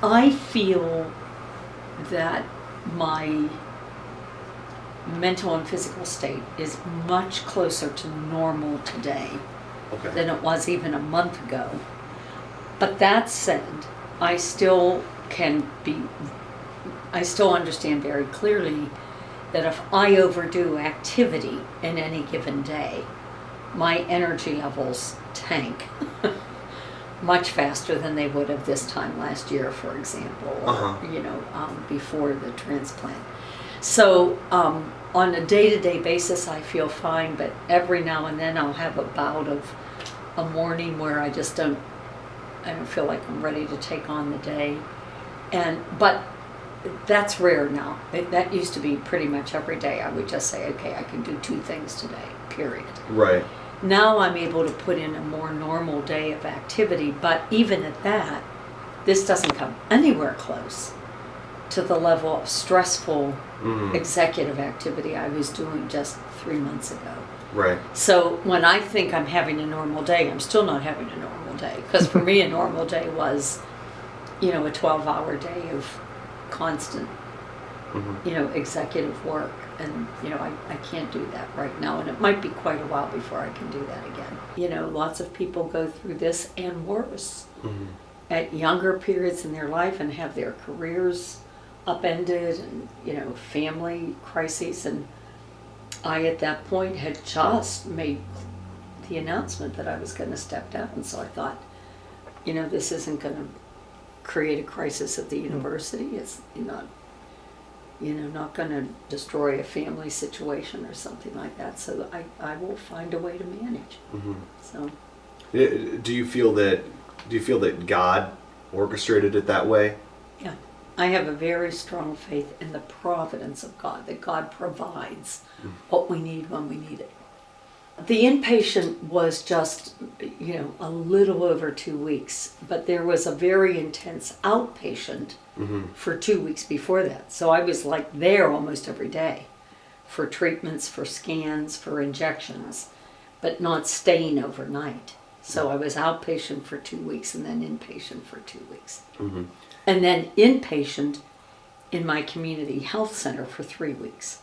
I feel that my mental and physical state is much closer to normal today than it was even a month ago. But that said, I still understand very clearly that if I overdo activity in any given day, my energy levels tank much faster than they would have this time last year, for example, or before the transplant. So on a day-to-day basis, I feel fine, but every now and then I'll have a bout of a morning where I don't feel like I'm ready to take on the day. But that's rare now. That used to be pretty much every day. I would just say, okay, I can do 2 things today, period. Right. Now I'm able to put in a more normal day of activity, but even at that, this doesn't come anywhere close to the level of stressful executive activity I was doing just 3 months ago. Right. So when I think I'm having a normal day, I'm still not having a normal day. Because for me, a normal day was, a 12-hour day of constant, executive work. And, I can't do that right now. And it might be quite a while before I can do that again. Lots of people go through this and worse at younger periods in their life and have their careers upended and, family crises. And I, at that point, had just made the announcement that I was going to step down. And so I thought, this isn't going to create a crisis at the university. It's not going to destroy a family situation or something like that. So I will find a way to manage. So, do you feel that God orchestrated it that way? Yeah, I have a very strong faith in the providence of God, that God provides what we need when we need it. The inpatient was just, a little over 2 weeks, but there was a very intense outpatient for 2 weeks before that. So I was there almost every day for treatments, for scans, for injections, but not staying overnight. So I was outpatient for 2 weeks and then inpatient for 2 weeks. And then inpatient in my community health center for 3 weeks.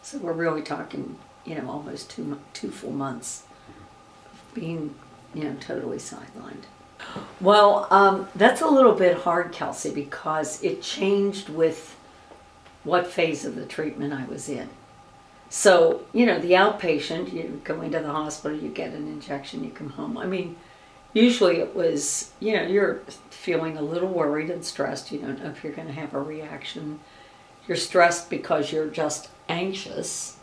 So we're really talking, almost two full months of being, totally sidelined. Well, that's a little bit hard, Kelsey, because it changed with what phase of the treatment I was in. So, the outpatient, you go into the hospital, you get an injection, you come home. I mean, usually it was, you're feeling a little worried and stressed. You don't know if you're going to have a reaction. You're stressed because you're just anxious.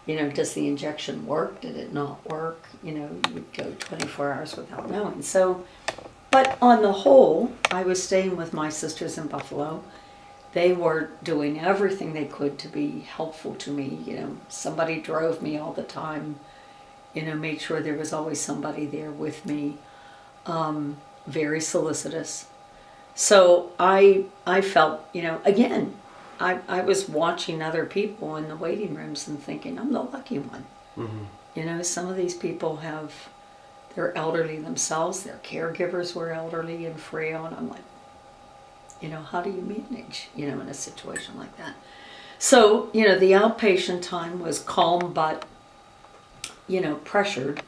Does the injection work? Did it not work? You would go 24 hours without knowing. So, but on the whole, I was staying with my sisters in Buffalo. They were doing everything they could to be helpful to me. Somebody drove me all the time, made sure there was always somebody there with me. Very solicitous. So I felt, again, I was watching other people in the waiting rooms and thinking, I'm the lucky one. Some of these people they're elderly themselves, their caregivers were elderly and frail, and I'm like, how do you manage, in a situation like that? So, the outpatient time was calm, but, pressured.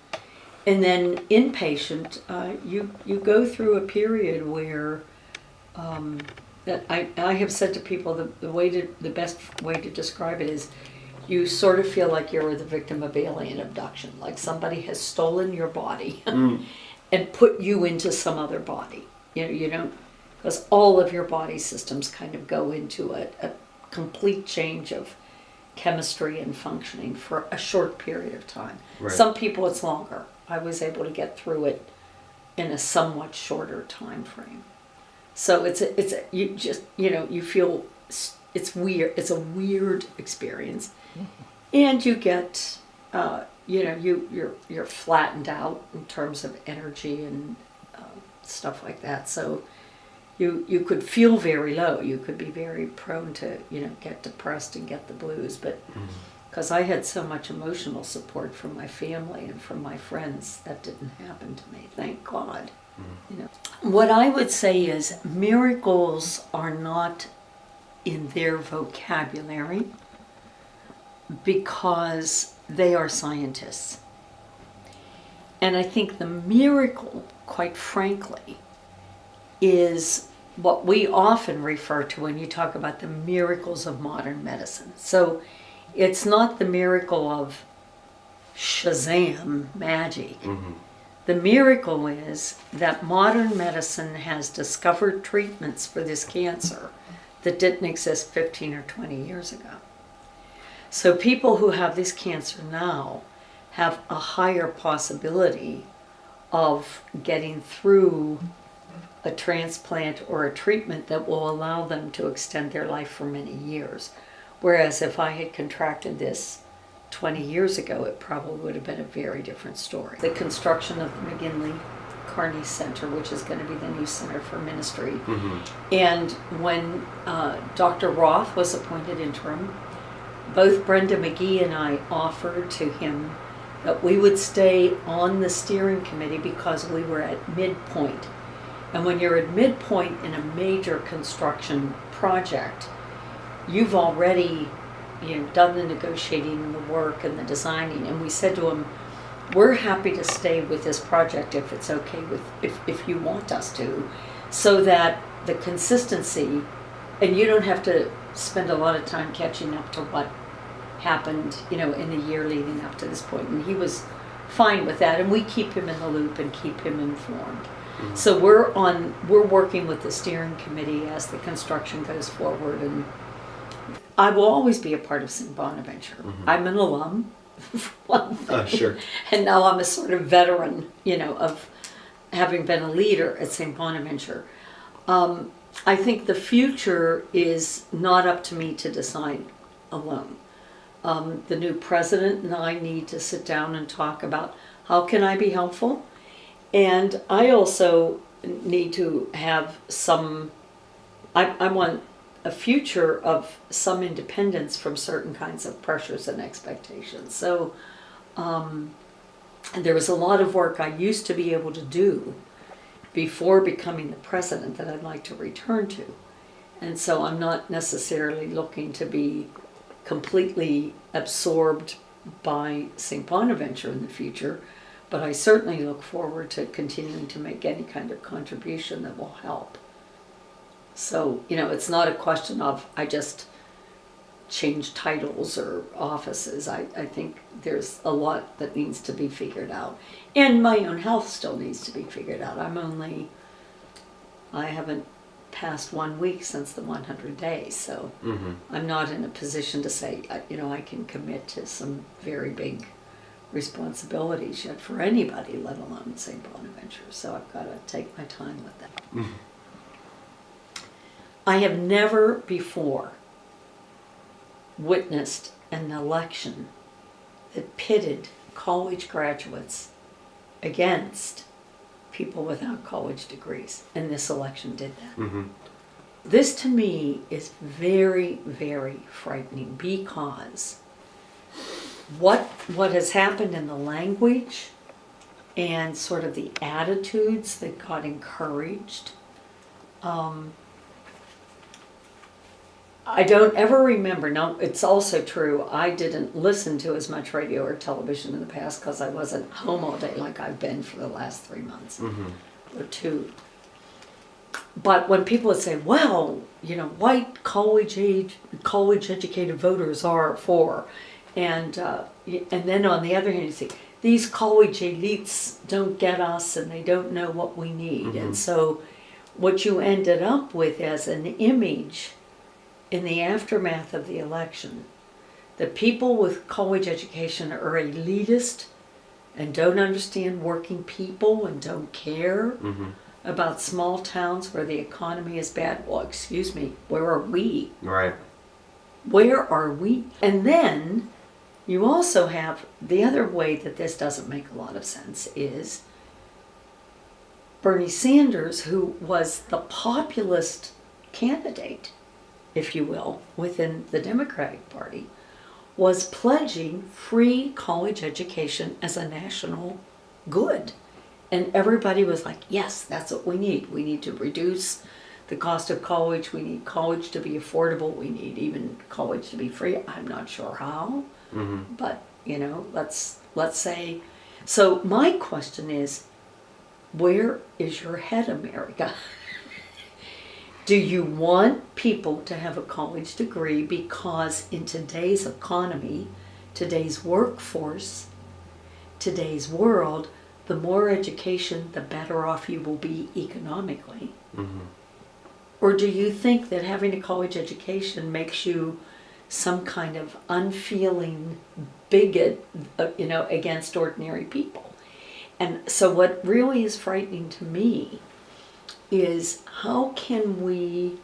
And then inpatient, you go through a period where, that I have said to people the best way to describe it is you sort of feel like you're the victim of alien abduction, like somebody has stolen your body and put you into some other body. You don't, because all of your body systems kind of go into a complete change of chemistry and functioning for a short period of time. Right. Some people it's longer. I was able to get through it in a somewhat shorter time frame. So you feel it's weird. It's a weird experience, and you get you're flattened out in terms of energy and stuff like that. So you could feel very low. You could be very prone to get depressed and get the blues. But because I had so much emotional support from my family and from my friends, that didn't happen to me. Thank God. What I would say is miracles are not in their vocabulary because they are scientists. And I think the miracle, quite frankly, is what we often refer to when you talk about the miracles of modern medicine. So it's not the miracle of Shazam magic. Mm-hmm. The miracle is that modern medicine has discovered treatments for this cancer that didn't exist 15 or 20 years ago. So people who have this cancer now have a higher possibility of getting through a transplant or a treatment that will allow them to extend their life for many years. Whereas if I had contracted this 20 years ago, it probably would have been a very different story. The construction of the McGinley Carney Center, which is going to be the new Center for Ministry. Mm-hmm. And when Dr. Roth was appointed interim, both Brenda McGee and I offered to him that we would stay on the steering committee because we were at midpoint. And when you're at midpoint in a major construction project, you've already done the negotiating and the work and the designing. And we said to him, we're happy to stay with this project if it's okay with, if you want us to, so that the consistency, and you don't have to spend a lot of time catching up to what happened, in the year leading up to this point. And he was fine with that, and we keep him in the loop and keep him informed. Mm-hmm. So we're working with the steering committee as the construction goes forward, and I will always be a part of St. Bonaventure. Mm-hmm. I'm an alum, for one thing. Sure. And now I'm a sort of veteran, of having been a leader at St. Bonaventure. I think the future is not up to me to decide alone. The new president and I need to sit down and talk about how can I be helpful. And I also need to have I want a future of some independence from certain kinds of pressures and expectations. So and there was a lot of work I used to be able to do before becoming the president that I'd like to return to. And so I'm not necessarily looking to be completely absorbed by St. Bonaventure in the future, but I certainly look forward to continuing to make any kind of contribution that will help. So, it's not a question of I just change titles or offices. I think there's a lot that needs to be figured out. And my own health still needs to be figured out. I haven't passed 1 week since the 100 days, so mm-hmm. I'm not in a position to say, I can commit to some very big responsibilities yet for anybody, let alone St. Bonaventure. So I've got to take my time with that. Mm-hmm. I have never before witnessed an election that pitted college graduates against people without college degrees, and this election did that. Mm-hmm. This to me is very, very frightening because what has happened in the language and sort of the attitudes that got encouraged, I don't ever remember. Now, it's also true, I didn't listen to as much radio or television in the past because I wasn't home all day like I've been for the last 3 months mm-hmm. or 2. But when people would say, well, white college-educated voters are for, and then on the other hand, you see, these college elites don't get us and they don't know what we need. Mm-hmm. And so what you ended up with as an image in the aftermath of the election, that people with college education are elitist and don't understand working people and don't care mm-hmm. about small towns where the economy is bad. Well, excuse me, where are we? Right. Where are we? And then you also have the other way that this doesn't make a lot of sense is Bernie Sanders, who was the populist candidate, if you will, within the Democratic Party, was pledging free college education as a national good. And everybody was like, yes, that's what we need. We need to reduce the cost of college. We need college to be affordable. We need even college to be free. I'm not sure how, but let's say. So my question is, where is your head, America? Do you want people to have a college degree because in today's economy, today's workforce, today's world, the more education, the better off you will be economically? Or do you think that having a college education makes you some kind of unfeeling bigot, against ordinary people? And so what really is frightening to me is how can we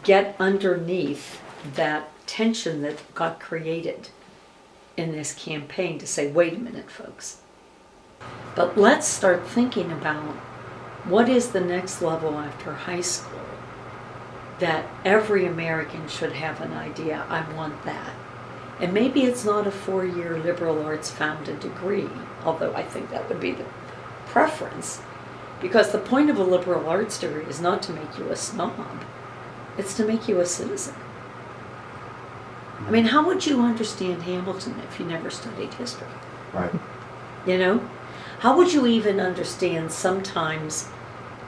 get underneath that tension that got created in this campaign to say, wait a minute, folks. But let's start thinking about what is the next level after high school that every American should have an idea, I want that. And maybe it's not a 4-year liberal arts founded degree, although I think that would be the preference. Because the point of a liberal arts degree is not to make you a snob, it's to make you a citizen. I mean, how would you understand Hamilton if you never studied history? Right. How would you even understand sometimes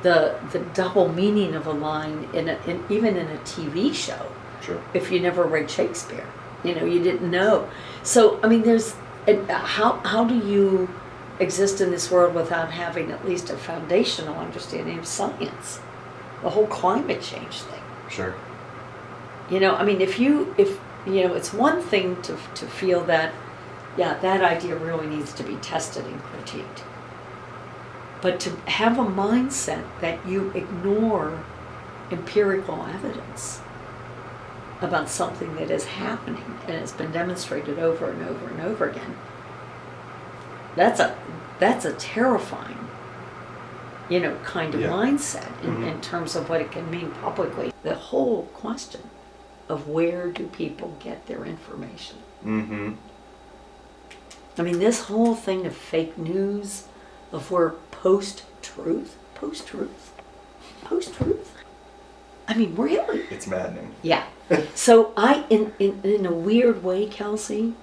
the double meaning of a line even in a TV show? Sure. If you never read Shakespeare, you didn't know. So I mean, how do you exist in this world without having at least a foundational understanding of science, the whole climate change thing? Sure. I mean, if it's one thing to feel that, yeah, that idea really needs to be tested and critiqued. But to have a mindset that you ignore empirical evidence about something that is happening and it's been demonstrated over and over and over again, that's a terrifying, kind of mindset in terms of what it can mean publicly. The whole question of where do people get their information? I mean, this whole thing of fake news, of where post-truth. I mean, really? It's maddening. Yeah. So in a weird way, Kelsey,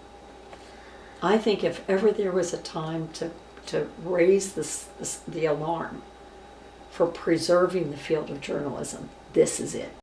I think if ever there was a time to raise the alarm for preserving the field of journalism, this is it.